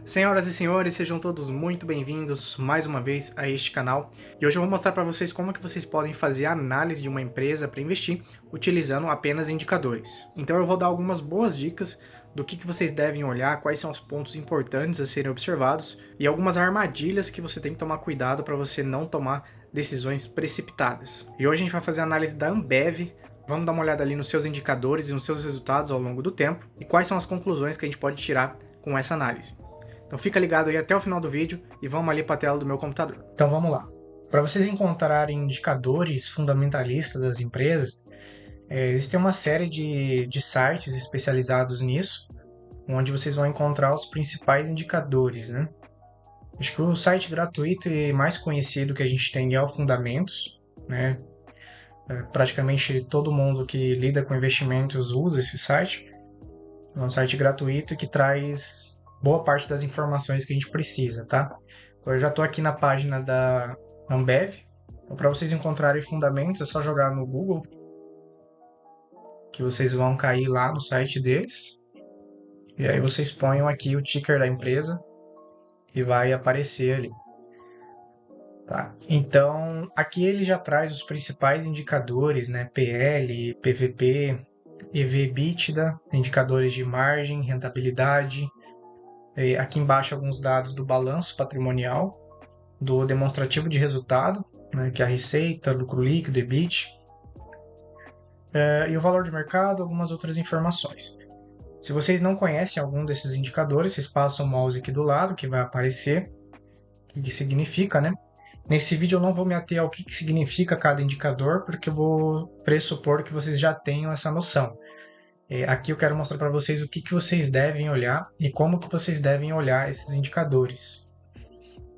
Senhoras e senhores, sejam todos muito bem-vindos mais uma vez a este canal. E hoje eu vou mostrar para vocês como que vocês podem fazer a análise de uma empresa para investir utilizando apenas indicadores. Então eu vou dar algumas boas dicas do que vocês devem olhar, quais são os pontos importantes a serem observados e algumas armadilhas que você tem que tomar cuidado para você não tomar decisões precipitadas. E hoje a gente vai fazer a análise da Ambev. Vamos dar uma olhada ali nos seus indicadores e nos seus resultados ao longo do tempo e quais são as conclusões que a gente pode tirar com essa análise. Então fica ligado aí até o final do vídeo e vamos ali para a tela do meu computador. Então vamos lá. Para vocês encontrarem indicadores fundamentalistas das empresas, existe uma série de sites especializados nisso, onde vocês vão encontrar os principais indicadores, né? Acho que o site gratuito e mais conhecido que a gente tem é o Fundamentos, né? Praticamente todo mundo que lida com investimentos usa esse site. É um site gratuito que traz boa parte das informações que a gente precisa, tá? Então, eu já estou aqui na página da Ambev. Então, para vocês encontrarem fundamentos, é só jogar no Google, que vocês vão cair lá no site deles. E aí vocês ponham aqui o ticker da empresa e vai aparecer ali. Tá? Então, aqui ele já traz os principais indicadores, né? PL, PVP, EV/EBITDA, indicadores de margem, rentabilidade. Aqui embaixo alguns dados do balanço patrimonial, do demonstrativo de resultado, né, que é a receita, lucro líquido, EBIT, e o valor de mercado, algumas outras informações. Se vocês não conhecem algum desses indicadores, vocês passam o mouse aqui do lado, que vai aparecer o que significa, né? Nesse vídeo eu não vou me ater ao que significa cada indicador, porque eu vou pressupor que vocês já tenham essa noção. Aqui eu quero mostrar para vocês o que vocês devem olhar e como que vocês devem olhar esses indicadores.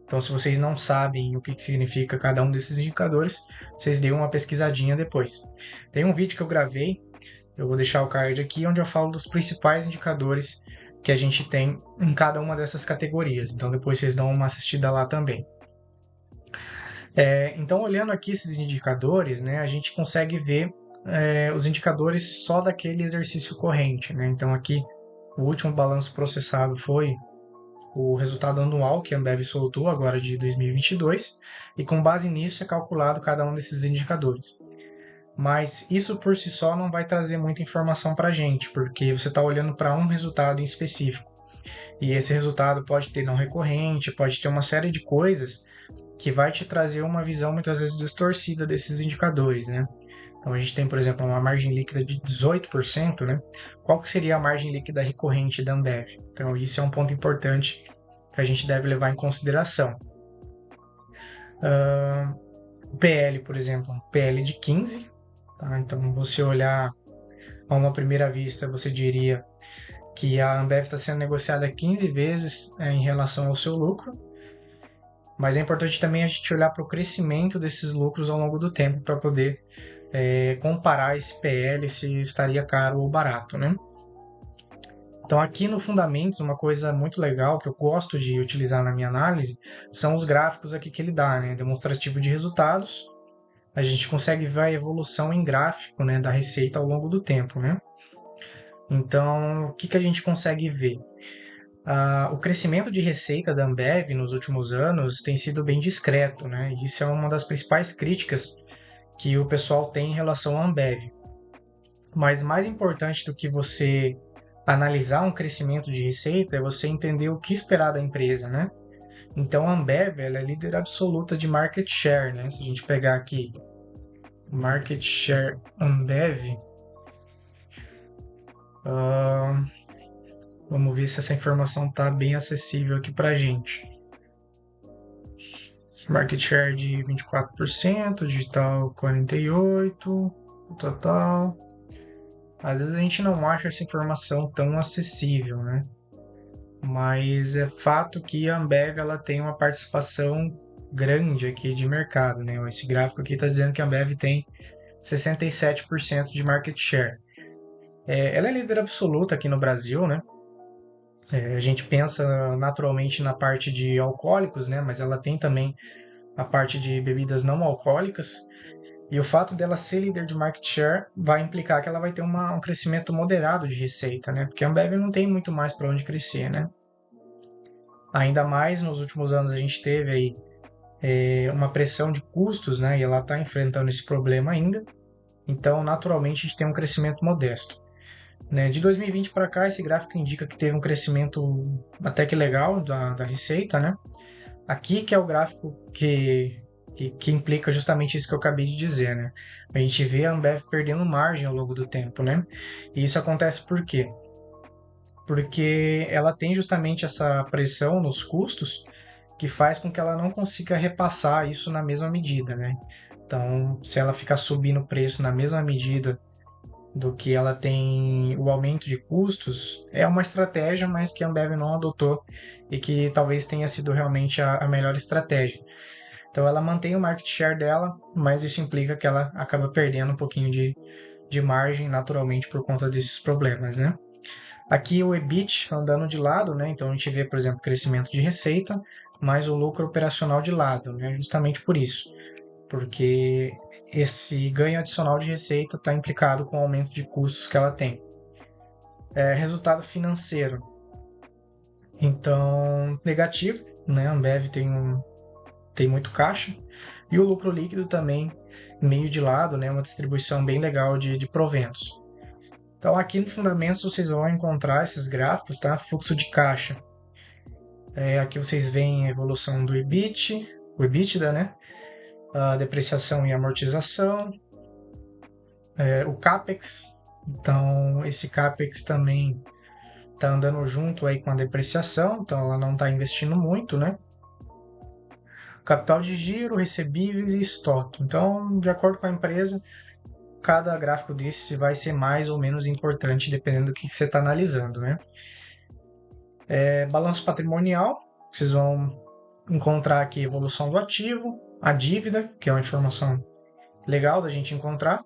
Então, se vocês não sabem o que significa cada um desses indicadores, vocês deem uma pesquisadinha depois. Tem um vídeo que eu gravei, eu vou deixar o card aqui, onde eu falo dos principais indicadores que a gente tem em cada uma dessas categorias. Então, depois vocês dão uma assistida lá também. Então, olhando aqui esses indicadores, né, a gente consegue ver os indicadores só daquele exercício corrente, né? Então aqui o último balanço processado foi o resultado anual que a Ambev soltou agora de 2022 e com base nisso é calculado cada um desses indicadores. Mas isso por si só não vai trazer muita informação para a gente, porque você está olhando para um resultado em específico. E esse resultado pode ter não recorrente, pode ter uma série de coisas que vai te trazer uma visão muitas vezes distorcida desses indicadores, né? Então a gente tem, por exemplo, uma margem líquida de 18%, né? Qual que seria a margem líquida recorrente da Ambev? Então isso é um ponto importante que a gente deve levar em consideração. O PL, por exemplo, um PL de 15, tá? Então você olhar a uma primeira vista, você diria que a Ambev está sendo negociada 15 vezes em relação ao seu lucro, mas é importante também a gente olhar para o crescimento desses lucros ao longo do tempo para poder comparar esse PL se estaria caro ou barato, né? Então aqui no Fundamentos, uma coisa muito legal que eu gosto de utilizar na minha análise são os gráficos aqui que ele dá, né? Demonstrativo de resultados. A gente consegue ver a evolução em gráfico, né, da receita ao longo do tempo, né? Então, o que a gente consegue ver? O crescimento de receita da Ambev nos últimos anos tem sido bem discreto, né? E isso é uma das principais críticas que o pessoal tem em relação à Ambev. Mas mais importante do que você analisar um crescimento de receita é você entender o que esperar da empresa, né? Então a Ambev ela é líder absoluta de market share, né? Se a gente pegar aqui market share Ambev, vamos ver se essa informação está bem acessível aqui para a gente. Market share de 24%, digital 48%, total. Às vezes a gente não acha essa informação tão acessível, né? Mas é fato que a Ambev ela tem uma participação grande aqui de mercado, né? Esse gráfico aqui está dizendo que a Ambev tem 67% de market share. Ela é líder absoluta aqui no Brasil, né? A gente pensa naturalmente na parte de alcoólicos, né? Mas ela tem também a parte de bebidas não alcoólicas. E o fato dela ser líder de market share vai implicar que ela vai ter um crescimento moderado de receita, né? Porque a Ambev não tem muito mais para onde crescer, né? Ainda mais nos últimos anos a gente teve aí uma pressão de custos, né? E ela está enfrentando esse problema ainda. Então, naturalmente, a gente tem um crescimento modesto. Né? De 2020 para cá, esse gráfico indica que teve um crescimento até que legal da receita, né? Aqui que é o gráfico que implica justamente isso que eu acabei de dizer, né? A gente vê a Ambev perdendo margem ao longo do tempo, né? E isso acontece por quê? Porque ela tem justamente essa pressão nos custos que faz com que ela não consiga repassar isso na mesma medida, né? Então, se ela ficar subindo o preço na mesma medida do que ela tem o aumento de custos, é uma estratégia, mas que a Ambev não adotou e que talvez tenha sido realmente a melhor estratégia. Então ela mantém o market share dela, mas isso implica que ela acaba perdendo um pouquinho de margem naturalmente por conta desses problemas, né? Aqui o EBIT andando de lado, né? Então a gente vê, por exemplo, crescimento de receita, mas o lucro operacional de lado, né? Justamente por isso, porque esse ganho adicional de receita está implicado com o aumento de custos que ela tem. Resultado financeiro, então negativo, né? A Ambev tem muito caixa e o lucro líquido também meio de lado, né? Uma distribuição bem legal de proventos. Então aqui no Fundamentos vocês vão encontrar esses gráficos, tá? Fluxo de caixa. Aqui vocês veem a evolução do EBIT, o EBITDA, né? A depreciação e amortização, o CAPEX. Então esse CAPEX também está andando junto aí com a depreciação, então ela não está investindo muito, né? Capital de giro, recebíveis e estoque. Então, de acordo com a empresa, cada gráfico desse vai ser mais ou menos importante dependendo do que você está analisando, né? Balanço patrimonial, vocês vão encontrar aqui a evolução do ativo, a dívida, que é uma informação legal da gente encontrar,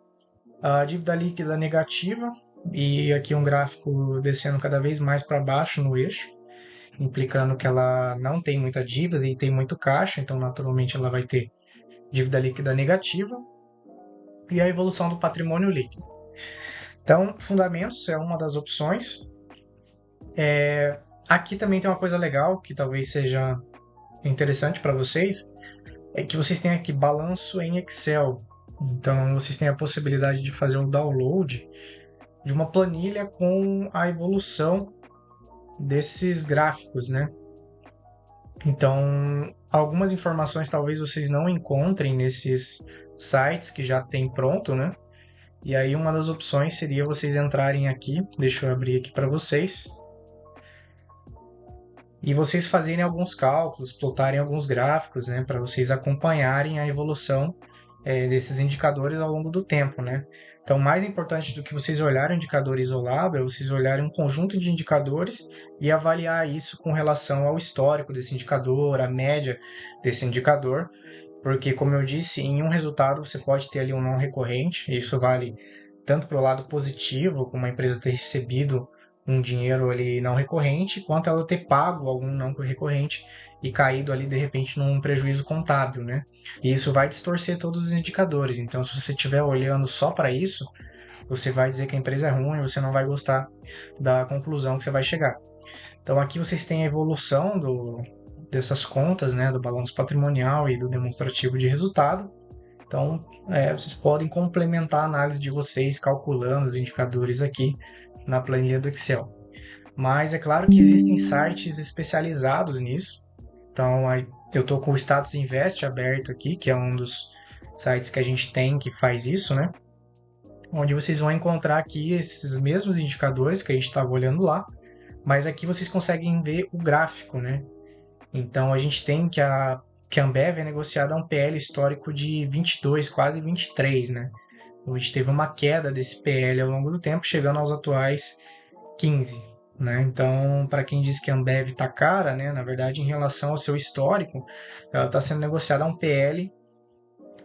a dívida líquida negativa, e aqui um gráfico descendo cada vez mais para baixo no eixo, implicando que ela não tem muita dívida e tem muito caixa, então naturalmente ela vai ter dívida líquida negativa, e a evolução do patrimônio líquido. Então, fundamentos é uma das opções. Aqui também tem uma coisa legal que talvez seja interessante para vocês, é que vocês têm aqui balanço em Excel. Então, vocês têm a possibilidade de fazer um download de uma planilha com a evolução desses gráficos, né? Então, algumas informações talvez vocês não encontrem nesses sites que já tem pronto, né? E aí uma das opções seria vocês entrarem aqui, deixa eu abrir aqui para vocês, e vocês fazerem alguns cálculos, plotarem alguns gráficos, né, para vocês acompanharem a evolução desses indicadores ao longo do tempo, né? Então, mais importante do que vocês olharem o indicador isolado é vocês olharem um conjunto de indicadores e avaliar isso com relação ao histórico desse indicador, a média desse indicador, porque, como eu disse, em um resultado você pode ter ali um não recorrente, e isso vale tanto para o lado positivo, como a empresa ter recebido um dinheiro ali não recorrente, quanto ela ter pago algum não recorrente e caído ali de repente num prejuízo contábil, né? E isso vai distorcer todos os indicadores. Então, se você estiver olhando só para isso, você vai dizer que a empresa é ruim, você não vai gostar da conclusão que você vai chegar. Então, aqui vocês têm a evolução dessas contas, né, do balanço patrimonial e do demonstrativo de resultado. Então, vocês podem complementar a análise de vocês calculando os indicadores aqui na planilha do Excel. Mas é claro que existem sites especializados nisso. Então, eu estou com o Status Invest aberto aqui, que é um dos sites que a gente tem que faz isso, né? Onde vocês vão encontrar aqui esses mesmos indicadores que a gente estava olhando lá, mas aqui vocês conseguem ver o gráfico, né? Então, a gente tem que a Ambev é negociada a um PL histórico de 22, quase 23, né? A gente teve uma queda desse PL ao longo do tempo, chegando aos atuais 15. Né? Então, para quem diz que a Ambev está cara, né, na verdade, em relação ao seu histórico, ela está sendo negociada a um PL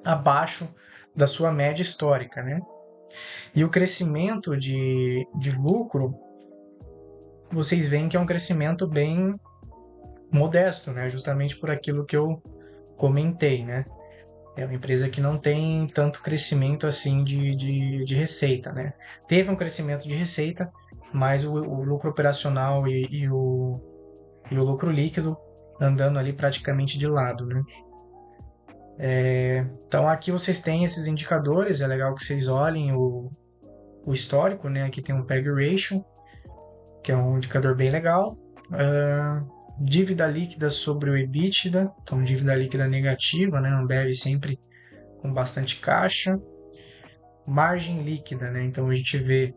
abaixo da sua média histórica. Né? E o crescimento de lucro, vocês veem que é um crescimento bem modesto, né? Justamente por aquilo que eu comentei. Né? É uma empresa que não tem tanto crescimento assim de receita. Né? Teve um crescimento de receita, mas o lucro operacional e e o lucro líquido andando ali praticamente de lado, né? Então aqui vocês têm esses indicadores, é legal que vocês olhem o histórico, né? Aqui tem um PEG Ratio, que é um indicador bem legal. Dívida líquida sobre o EBITDA, então dívida líquida negativa, né? Ambev sempre com bastante caixa. Margem líquida, né? Então a gente vê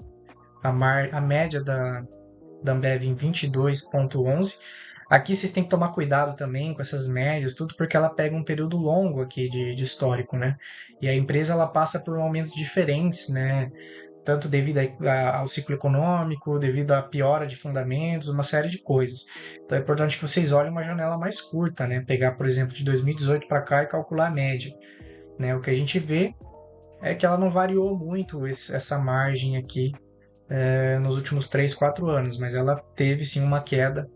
a média da Ambev em 22,11. Aqui vocês têm que tomar cuidado também com essas médias, tudo porque ela pega um período longo aqui de histórico, né? E a empresa ela passa por momentos diferentes, né? Tanto devido ao ciclo econômico, devido à piora de fundamentos, uma série de coisas. Então é importante que vocês olhem uma janela mais curta, né? Pegar, por exemplo, de 2018 para cá e calcular a média, né? O que a gente vê é que ela não variou muito essa margem aqui nos últimos 3, 4 anos, mas ela teve sim uma queda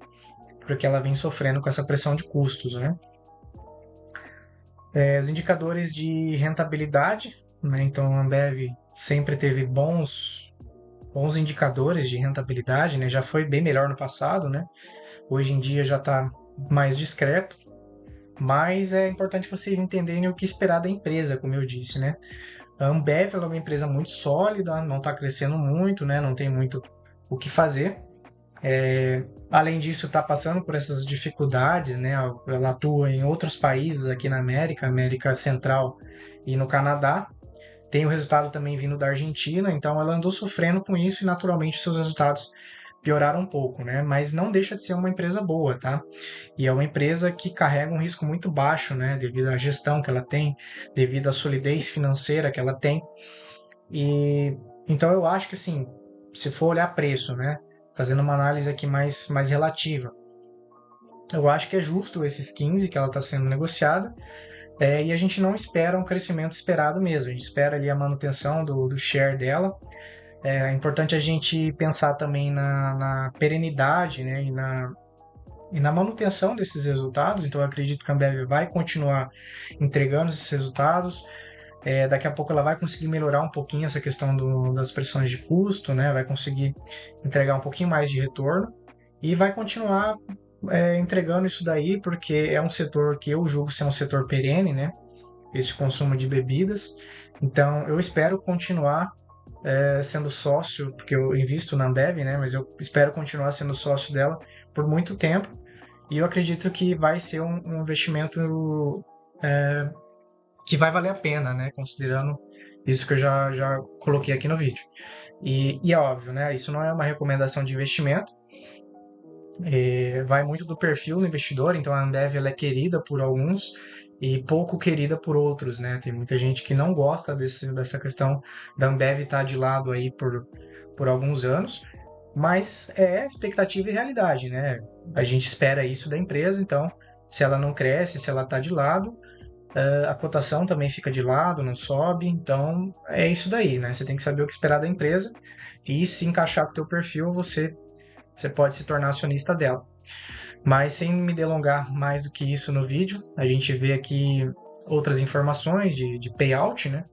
porque ela vem sofrendo com essa pressão de custos, né? Os indicadores de rentabilidade, né? Então a Ambev sempre teve bons indicadores de rentabilidade, né? Já foi bem melhor no passado, né? Hoje em dia já está mais discreto, mas é importante vocês entenderem o que esperar da empresa, como eu disse, né? A Ambev ela é uma empresa muito sólida, não está crescendo muito, né? Não tem muito o que fazer. Além disso, está passando por essas dificuldades, né? Ela atua em outros países aqui na América, América Central e no Canadá. Tem o resultado também vindo da Argentina, então ela andou sofrendo com isso e naturalmente seus resultados pioraram um pouco, né? Mas não deixa de ser uma empresa boa, tá? E é uma empresa que carrega um risco muito baixo, né? Devido à gestão que ela tem, devido à solidez financeira que ela tem. E então eu acho que assim, se for olhar preço, né? Fazendo uma análise aqui mais relativa, eu acho que é justo esses 15 que ela está sendo negociada. E a gente não espera um crescimento esperado mesmo, a gente espera ali a manutenção do share dela. É importante a gente pensar também na perenidade, né, e na manutenção desses resultados. Então eu acredito que a Ambev vai continuar entregando esses resultados. Daqui a pouco ela vai conseguir melhorar um pouquinho essa questão das pressões de custo, né, vai conseguir entregar um pouquinho mais de retorno e vai continuar entregando isso daí, porque é um setor que eu julgo ser um setor perene, né? Esse consumo de bebidas. Então, eu espero continuar sendo sócio, porque eu invisto na Ambev, né? Mas eu espero continuar sendo sócio dela por muito tempo. E eu acredito que vai ser um investimento que vai valer a pena, né? Considerando isso que eu já coloquei aqui no vídeo. E é óbvio, né? Isso não é uma recomendação de investimento. Vai muito do perfil do investidor, então a Ambev ela é querida por alguns e pouco querida por outros, né? Tem muita gente que não gosta dessa questão da Ambev estar de lado aí por alguns anos, mas é expectativa e realidade, né? A gente espera isso da empresa, então se ela não cresce, se ela está de lado, a cotação também fica de lado, não sobe, então é isso daí, né? Você tem que saber o que esperar da empresa e se encaixar com o teu perfil, você pode se tornar acionista dela. Mas sem me delongar mais do que isso no vídeo, a gente vê aqui outras informações de payout, né?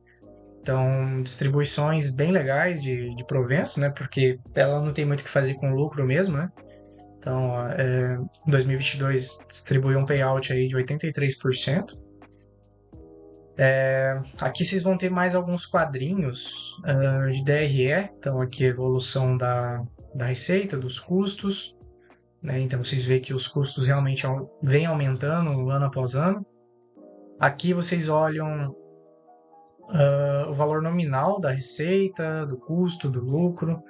Então, distribuições bem legais de proventos, né? Porque ela não tem muito o que fazer com lucro mesmo, né? Então, em 2022 distribuiu um payout aí de 83%. Aqui vocês vão ter mais alguns quadrinhos de DRE, então aqui a evolução da receita, dos custos, né? Então vocês veem que os custos realmente vêm aumentando ano após ano. Aqui vocês olham o valor nominal da receita, do custo, do lucro,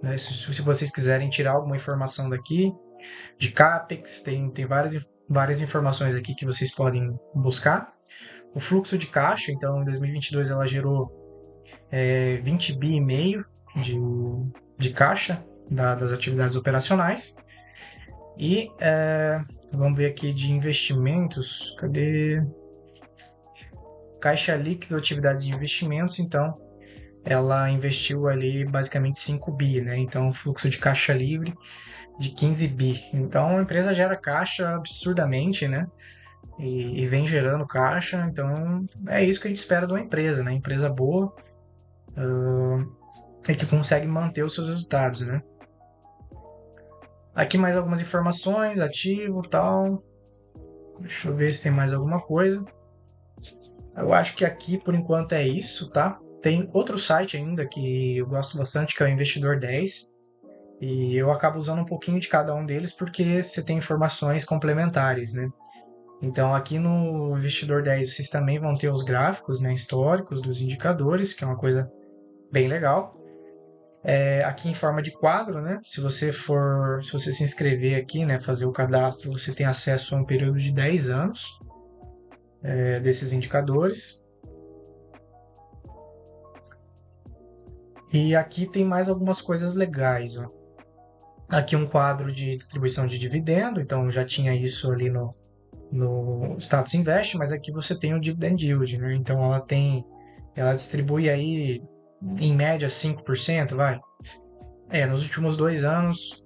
né? Se vocês quiserem tirar alguma informação daqui, de CAPEX, tem várias informações aqui que vocês podem buscar. O fluxo de caixa, então em 2022 ela gerou 20 bi e meio de caixa das atividades operacionais. E vamos ver aqui de investimentos. Cadê? Caixa líquido, atividades de investimentos. Então, ela investiu ali basicamente 5 bi, né? Então, fluxo de caixa livre de 15 bi. Então, a empresa gera caixa absurdamente, né? E vem gerando caixa. Então, é isso que a gente espera de uma empresa, né? Empresa boa e que consegue manter os seus resultados, né? Aqui mais algumas informações, ativo, tal. Deixa eu ver se tem mais alguma coisa. Eu acho que aqui por enquanto é isso, tá? Tem outro site ainda que eu gosto bastante, que é o Investidor 10. E eu acabo usando um pouquinho de cada um deles porque você tem informações complementares, né? Então aqui no Investidor 10 vocês também vão ter os gráficos, né, históricos dos indicadores, que é uma coisa bem legal. Aqui em forma de quadro, né? Se você se inscrever aqui, né, fazer o cadastro, você tem acesso a um período de 10 anos desses indicadores. E aqui tem mais algumas coisas legais, ó. Aqui um quadro de distribuição de dividendo, então já tinha isso ali no Status Invest, mas aqui você tem o Dividend Yield, né? Então ela distribui aí em média 5%, vai. Nos últimos 2 anos,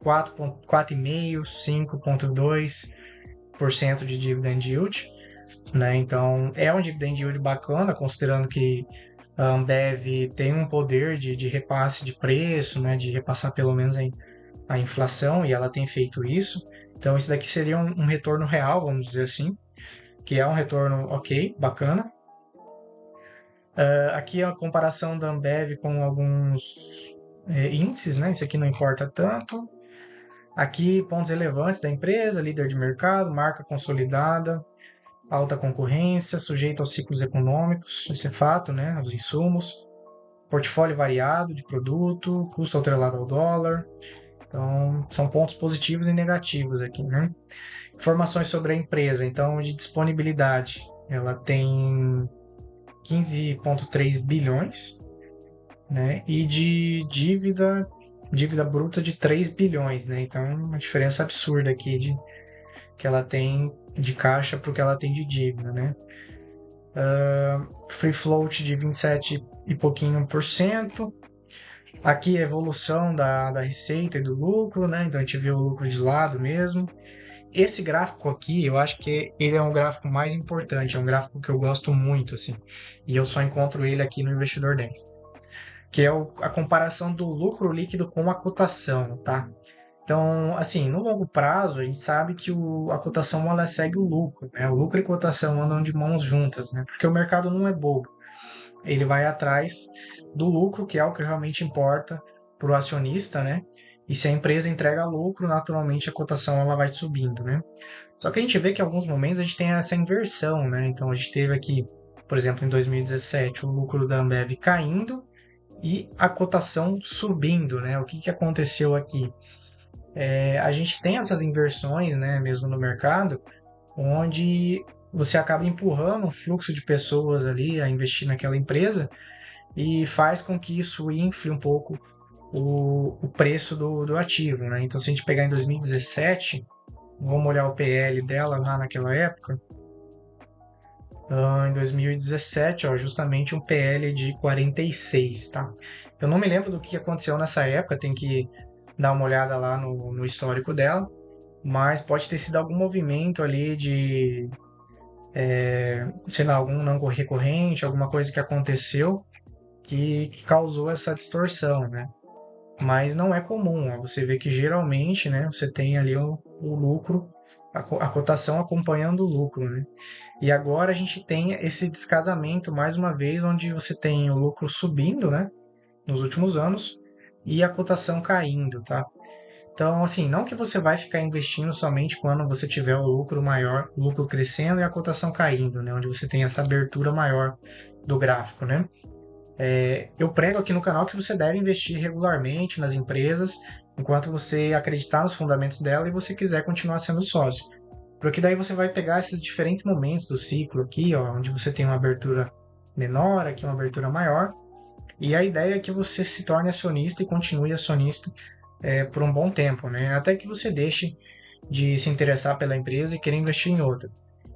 4,5%, 5,2% de Dividend Yield, né? Então é um Dividend Yield bacana, considerando que a Ambev tem um poder de repasse de preço, né? De repassar pelo menos a inflação, e ela tem feito isso. Então, isso daqui seria um retorno real, vamos dizer assim, que é um retorno ok, bacana. Aqui a comparação da Ambev com alguns índices, né? Isso aqui não importa tanto. Aqui, pontos relevantes da empresa, líder de mercado, marca consolidada, alta concorrência, sujeita aos ciclos econômicos, esse é fato, né? Os insumos, portfólio variado de produto, custo atrelado ao dólar. Então, são pontos positivos e negativos aqui, né? Informações sobre a empresa, então, de disponibilidade. Ela tem 15,3 bilhões, né? E de dívida bruta de 3 bilhões, né? Então, uma diferença absurda aqui de que ela tem de caixa para o que ela tem de dívida, né? Free float de 27 e pouquinho por cento. Aqui a evolução da receita e do lucro, né? Então a gente vê o lucro de lado mesmo. Esse gráfico aqui, eu acho que ele é um gráfico mais importante, é um gráfico que eu gosto muito, assim. E eu só encontro ele aqui no Investidor 10, que é a comparação do lucro líquido com a cotação, tá? Então, assim, no longo prazo, a gente sabe que a cotação ela segue o lucro, né? O lucro e cotação andam de mãos juntas, né? Porque o mercado não é bobo. Ele vai atrás do lucro, que é o que realmente importa para o acionista, né? E se a empresa entrega lucro, naturalmente a cotação ela vai subindo, né? Só que a gente vê que em alguns momentos a gente tem essa inversão, né? Então a gente teve aqui, por exemplo, em 2017, o lucro da Ambev caindo e a cotação subindo, né? O que aconteceu aqui? A gente tem essas inversões, né, mesmo no mercado, onde você acaba empurrando um fluxo de pessoas ali a investir naquela empresa e faz com que isso infle um pouco o preço do ativo, né? Então, se a gente pegar em 2017, vamos olhar o PL dela lá naquela época, em 2017, ó, justamente um PL de 46, tá? Eu não me lembro do que aconteceu nessa época, tem que dar uma olhada lá no histórico dela, mas pode ter sido algum movimento ali de, sei lá, algum não recorrente, alguma coisa que aconteceu que causou essa distorção, né? Mas não é comum, ó. Você vê que geralmente, né, você tem ali o lucro, a cotação acompanhando o lucro, né? E agora a gente tem esse descasamento mais uma vez, onde você tem o lucro subindo, né, nos últimos anos e a cotação caindo, tá? Então, assim, não que você vai ficar investindo somente quando você tiver o lucro maior, o lucro crescendo e a cotação caindo, né, onde você tem essa abertura maior do gráfico, né? Eu prego aqui no canal que você deve investir regularmente nas empresas enquanto você acreditar nos fundamentos dela e você quiser continuar sendo sócio. Porque daí você vai pegar esses diferentes momentos do ciclo aqui, ó, onde você tem uma abertura menor, aqui uma abertura maior, e a ideia é que você se torne acionista e continue acionista por um bom tempo, né? Até que você deixe de se interessar pela empresa e querer investir em outra.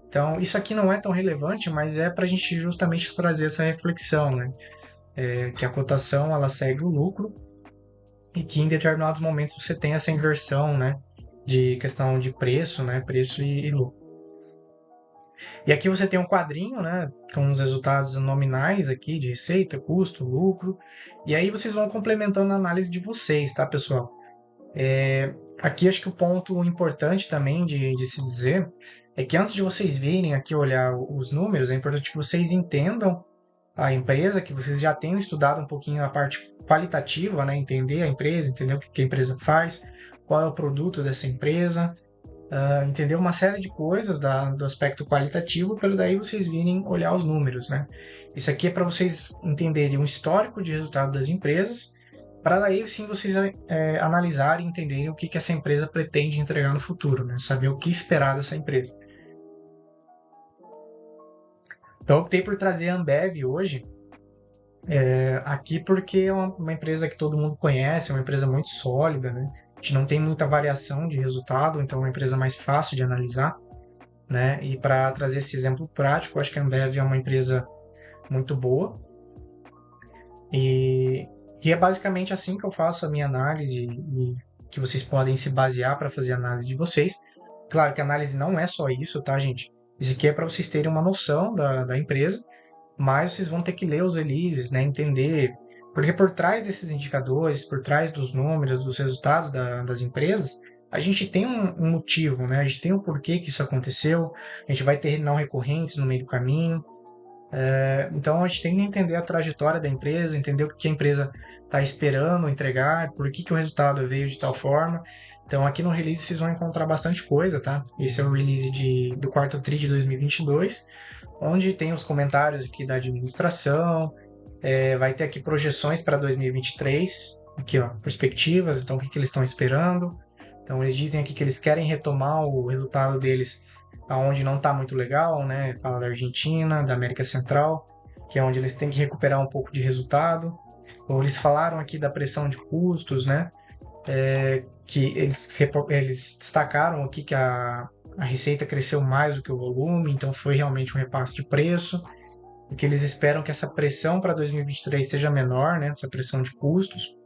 Então, isso aqui não é tão relevante, mas é para a gente justamente trazer essa reflexão, né? Que a cotação ela segue o lucro e que em determinados momentos você tem essa inversão, né? De questão de preço, né? Preço e lucro. E aqui você tem um quadrinho, né, com os resultados nominais aqui de receita, custo, lucro. E aí vocês vão complementando a análise de vocês, tá, pessoal? Aqui acho que o ponto importante também de se dizer é que antes de vocês virem aqui olhar os números, é importante que vocês entendam a empresa, que vocês já tenham estudado um pouquinho a parte qualitativa, né? Entender a empresa, entender o que a empresa faz, qual é o produto dessa empresa, entender uma série de coisas do aspecto qualitativo, para daí vocês virem olhar os números, né? Isso aqui é para vocês entenderem o histórico de resultado das empresas, para daí sim vocês analisarem e entenderem o que essa empresa pretende entregar no futuro, né? Saber o que esperar dessa empresa. Então, eu optei por trazer a Ambev hoje, aqui porque é uma empresa que todo mundo conhece, é uma empresa muito sólida, né? A gente não tem muita variação de resultado, então é uma empresa mais fácil de analisar, né? E para trazer esse exemplo prático, eu acho que a Ambev é uma empresa muito boa e, e é basicamente assim que eu faço a minha análise e que vocês podem se basear para fazer a análise de vocês. Claro que a análise não é só isso, tá, gente? Isso aqui é para vocês terem uma noção da empresa, mas vocês vão ter que ler os releases, né? Entender. Porque por trás desses indicadores, por trás dos números, dos resultados das empresas, a gente tem um motivo, né? A gente tem um porquê que isso aconteceu, a gente vai ter não recorrentes no meio do caminho. Então a gente tem que entender a trajetória da empresa, entender o que a empresa está esperando entregar, por que o resultado veio de tal forma. Então aqui no release vocês vão encontrar bastante coisa, tá? Esse é o release do quarto TRI de 2022, onde tem os comentários aqui da administração, vai ter aqui projeções para 2023, aqui ó, perspectivas, então o que eles estão esperando. Então eles dizem aqui que eles querem retomar o resultado deles aonde não está muito legal, né? Fala da Argentina, da América Central, que é onde eles têm que recuperar um pouco de resultado. Ou eles falaram aqui da pressão de custos, né? Que eles destacaram aqui que a receita cresceu mais do que o volume, então foi realmente um repasse de preço. E que eles esperam que essa pressão para 2023 seja menor, né? Essa pressão de custos.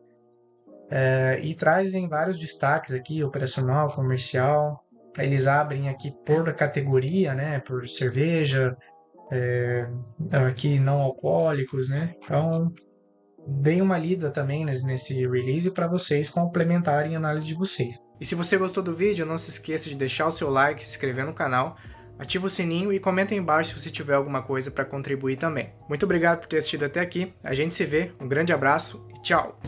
E trazem vários destaques aqui, operacional, comercial. Eles abrem aqui por categoria, né? Por cerveja, aqui não alcoólicos, né? Então, deem uma lida também nesse release para vocês complementarem a análise de vocês. E se você gostou do vídeo, não se esqueça de deixar o seu like, se inscrever no canal, ativa o sininho e comenta aí embaixo se você tiver alguma coisa para contribuir também. Muito obrigado por ter assistido até aqui, a gente se vê, um grande abraço e tchau!